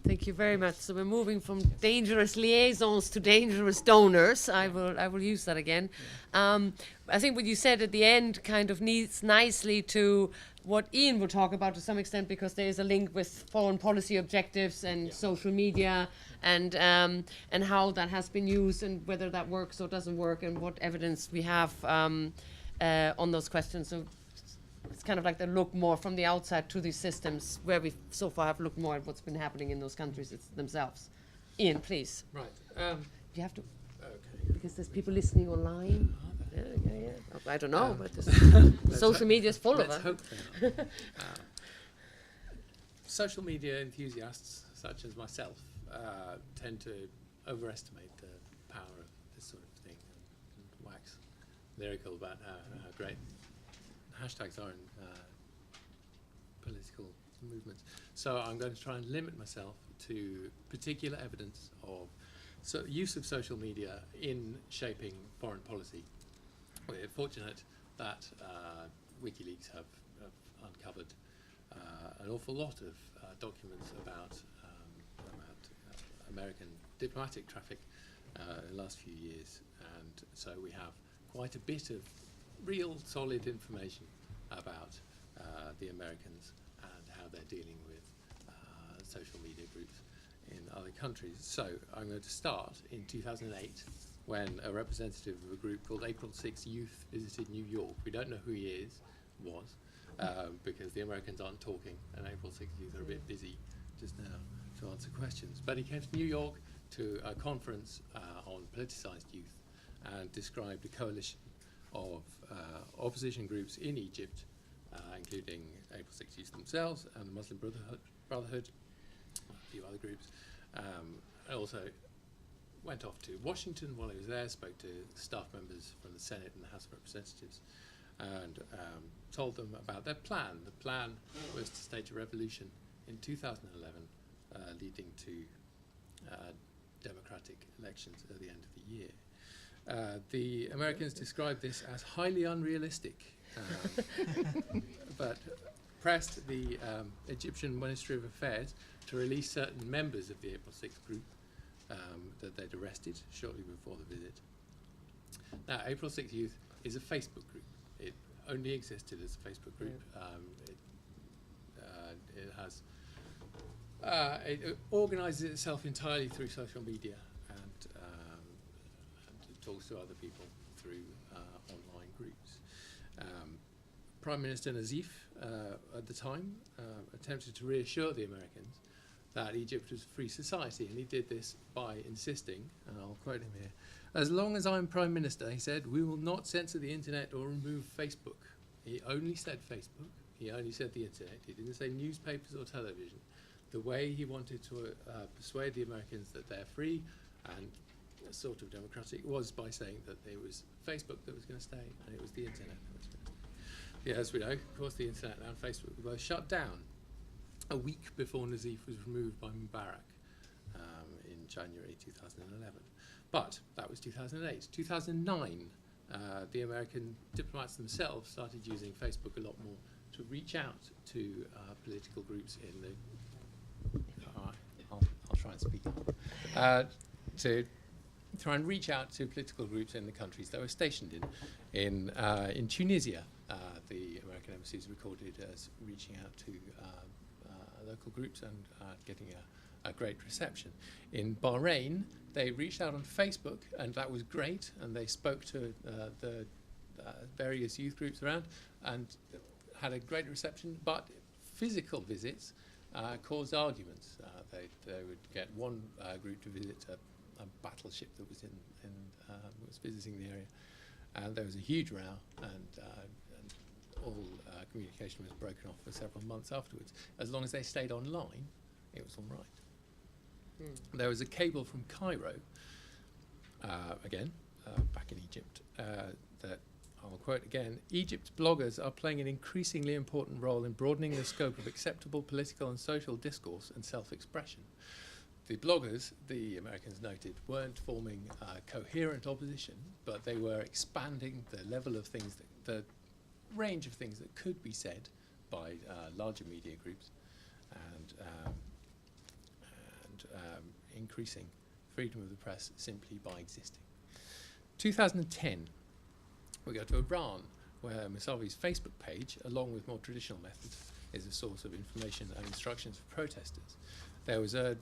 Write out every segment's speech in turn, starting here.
Thank you very much. So we're moving from dangerous liaisons to dangerous donors. I will use that again. I think what you said at the end kind of leads nicely to what Ian will talk about to some extent, because there is a link with foreign policy objectives and social media and how that has been used and whether that works or doesn't work and what evidence we have on those questions. So it's kind of like the look more from the outside to these systems, where we so far have looked more at what's been happening in those countries themselves. Ian, please. Right. You have to, Okay. because there's people listening online. Yeah. I don't know, but social media is full of Let's it. hope they are. Social media enthusiasts, such as myself, tend to overestimate the power of this sort of thing and wax lyrical about how great hashtags are in political movements. So I'm going to try and limit myself to particular evidence of use of social media in shaping foreign policy. We're fortunate that WikiLeaks have uncovered an awful lot of documents about American diplomatic traffic in the last few years, and so we have quite a bit of real solid information about the Americans and how they're dealing with social media groups in other countries. So I'm going to start in 2008, when a representative of a group called April 6 Youth visited New York. We don't know who he was, because the Americans aren't talking, and April 6 Youth are a bit busy just now to answer questions. But he came to New York to a conference on politicized youth and described a coalition of opposition groups in Egypt, including April 6 Youth themselves and the Muslim Brotherhood, a few other groups. And also went off to Washington while he was there, spoke to staff members from the Senate and the House of Representatives, and told them about their plan. The plan was to stage a revolution in 2011, leading to democratic elections at the end of the year. The Americans described this as highly unrealistic, but pressed the Egyptian Ministry of Affairs to release certain members of the April 6 group that they'd arrested shortly before the visit. Now, April 6 Youth is a Facebook group. It only existed as a Facebook group. It organises itself entirely through social media and talks to other people through online groups. Prime Minister Nazif at the time attempted to reassure the Americans that Egypt was a free society, and he did this by insisting, and I'll quote him here, "As long as I'm Prime Minister," he said, "we will not censor the internet or remove Facebook." He only said Facebook, he only said the internet, he didn't say newspapers or television. The way he wanted to persuade the Americans that they're free and sort of democratic was by saying that it was Facebook that was going to stay and it was the internet that was going to stay. Yeah, as we know, of course, the internet and Facebook were both shut down a week before Nazif was removed by Mubarak in January 2011. But that was 2008. 2009, the American diplomats themselves started using Facebook a lot more to reach out to political groups in the... I'll try and speak up. To try and reach out to political groups in the countries they were stationed in. In Tunisia, the American embassy is recorded as reaching out to local groups and getting a great reception. In Bahrain, they reached out on Facebook, and that was great, and they spoke to the various youth groups around and had a great reception, but physical visits caused arguments. They would get one group to visit a battleship that was was visiting the area, and there was a huge row, and all communication was broken off for several months afterwards. As long as they stayed online, it was all right. There was a cable from Cairo, again, back in Egypt, that I'll quote again: "Egypt's bloggers are playing an increasingly important role in broadening the scope of acceptable political and social discourse and self-expression." The bloggers, the Americans noted, weren't forming coherent opposition, but they were expanding the level of things, the range of things that could be said by larger media groups, and increasing freedom of the press simply by existing. 2010, we go to Iran, where Mousavi's Facebook page, along with more traditional methods, is a source of information and instructions for protesters. There was a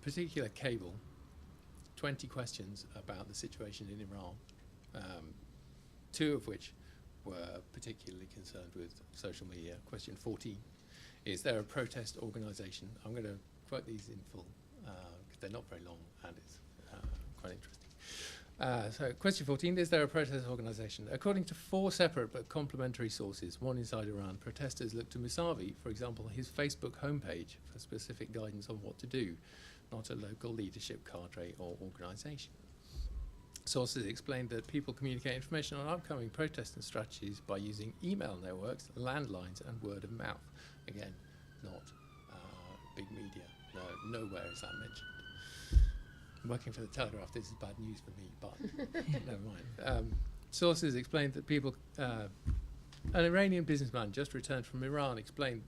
particular cable, 20 questions about the situation in Iran, 2 of which were particularly concerned with social media. Question 14, is there a protest organisation? I'm going to quote these in full because they're not very long and it's quite interesting. So question 14, is there a protest organisation? According to 4 separate but complementary sources, one inside Iran, protesters looked to Mousavi, for example, his Facebook homepage, for specific guidance on what to do, not a local leadership cadre or organisation. Sources explained that people communicate information on upcoming protest and strategies by using email networks, landlines, and word of mouth. Again, not big media. No, nowhere is that mentioned. I'm working for the Telegraph. This is bad news for me, but never mind. Sources explained that people. An Iranian businessman just returned from Iran explained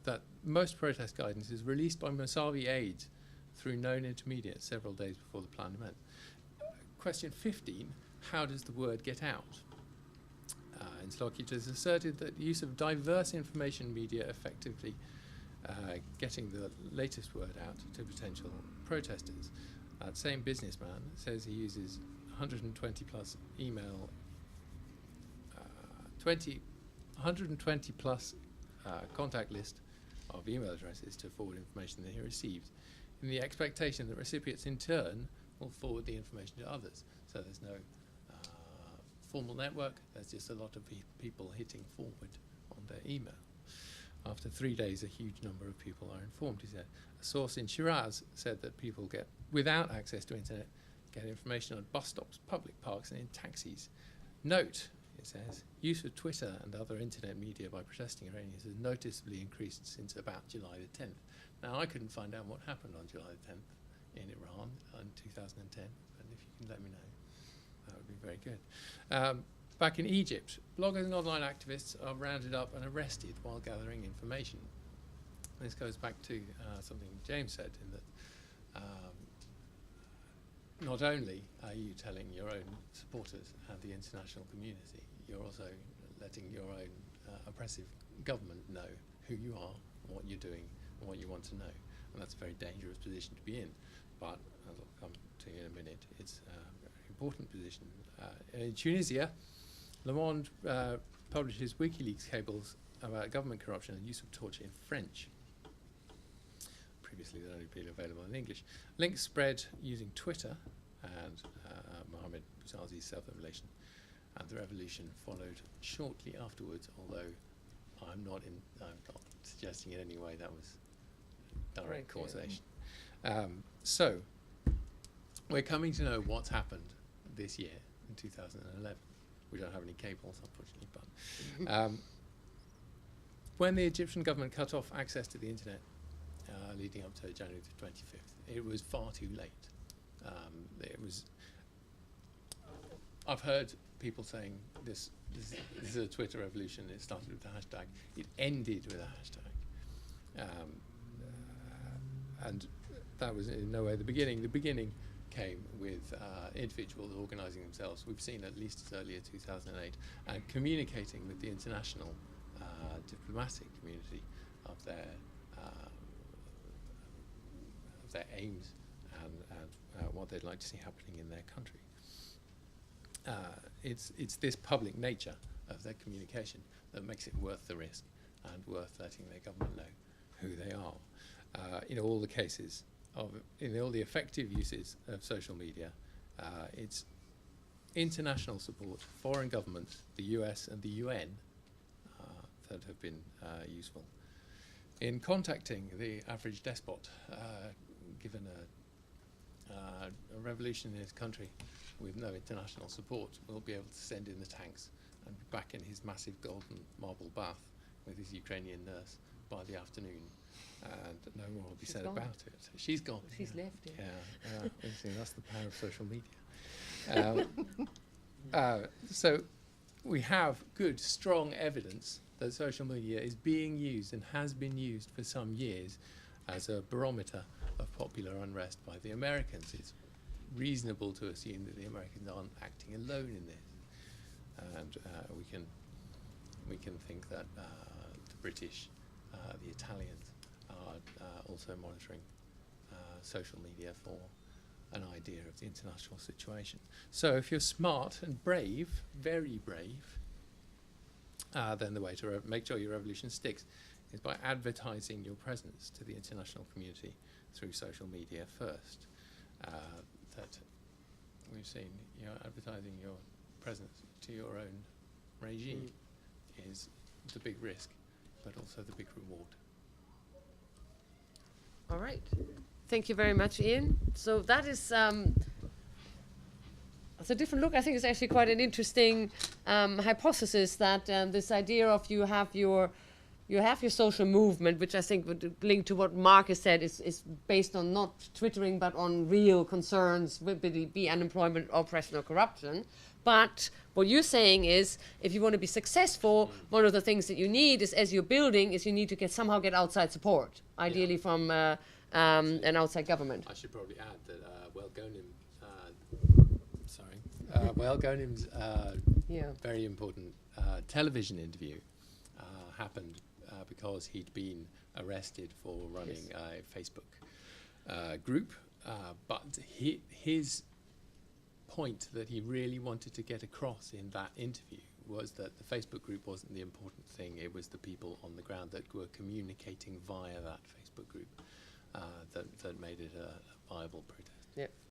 that most protest guidance is released by Mousavi aides through known intermediates several days before the planned event. Question 15, how does the word get out? Interlocutors asserted that the use of diverse information media effectively getting the latest word out to potential protesters. That same businessman says he uses 120 plus email, 120 plus contact list of email addresses to forward information that he received, in the expectation that recipients in turn will forward the information to others. So there's no formal network, there's just a lot of people hitting forward on their email. After 3 days, a huge number of people are informed, he said. A source in Shiraz said that people without access to internet, get information on bus stops, public parks, and in taxis. Note, it says, use of Twitter and other internet media by protesting Iranians has noticeably increased since about July the 10th. Now, I couldn't find out what happened on July the 10th in Iran in 2010, but if you can let me know, that would be very good. Back in Egypt, bloggers and online activists are rounded up and arrested while gathering information. This goes back to something James said, in that not only are you telling your own supporters and the international community, you're also letting your own oppressive government know who you are, what you're doing, and what you want to know. And that's a very dangerous position to be in. But, as I'll come to in a minute, it's a very important position. In Tunisia, Le Monde publishes WikiLeaks cables about government corruption and use of torture in French. Previously, they'd only been available in English. Links spread using Twitter and Mohammed Bouazizi's self-revelation. And the revolution followed shortly afterwards, although I'm not suggesting in any way that was direct causation. So, we're coming to know what's happened this year, in 2011. We don't have any cables, unfortunately, but when the Egyptian government cut off access to the internet leading up to January the 25th, it was far too late. I've heard people saying this is a Twitter revolution. It started with a hashtag. It ended with a hashtag. And that was in no way the beginning. The beginning came with individuals organising themselves. We've seen at least as early as 2008, and communicating with the international diplomatic community of their aims and what they'd like to see happening in their country. It's this public nature of their communication that makes it worth the risk and worth letting their government know who they are. In all the cases in all the effective uses of social media, it's international support, foreign governments, the US and the UN that have been useful. In contacting the average despot, given a revolution in his country with no international support, will be able to send in the tanks and be back in his massive golden marble bath with his Ukrainian nurse by the afternoon, and no more will be said about it. She's gone. She's left. See, that's the power of social media. So we have good, strong evidence that social media is being used and has been used for some years as a barometer of popular unrest by the Americans. It's reasonable to assume that the Americans aren't acting alone in this, and we can think that the British, the Italians, are also monitoring social media for an idea of the international situation. So if you're smart and brave, very brave, then the way to make sure your revolution sticks is by advertising your presence to the international community through social media first. That we've seen, advertising your presence to your own regime is the big risk, but also the big reward. All right. Thank you very much, Ian. So that is it's a different look. I think it's actually quite an interesting hypothesis that this idea of you have your social movement, which I think would link to what Marcus said, is based on not twittering, but on real concerns, be unemployment, oppression, or corruption. But what you're saying is, if you want to be successful, one of the things that you need is, as you're building, is you need to somehow get outside support, ideally from an outside government. I should probably add that Wael Ghonim, very important television interview happened because he'd been arrested for running a Facebook group, but his point that he really wanted to get across in that interview was that the Facebook group wasn't the important thing, it was the people on the ground that were communicating via that Facebook group that made it a viable protest. Yeah.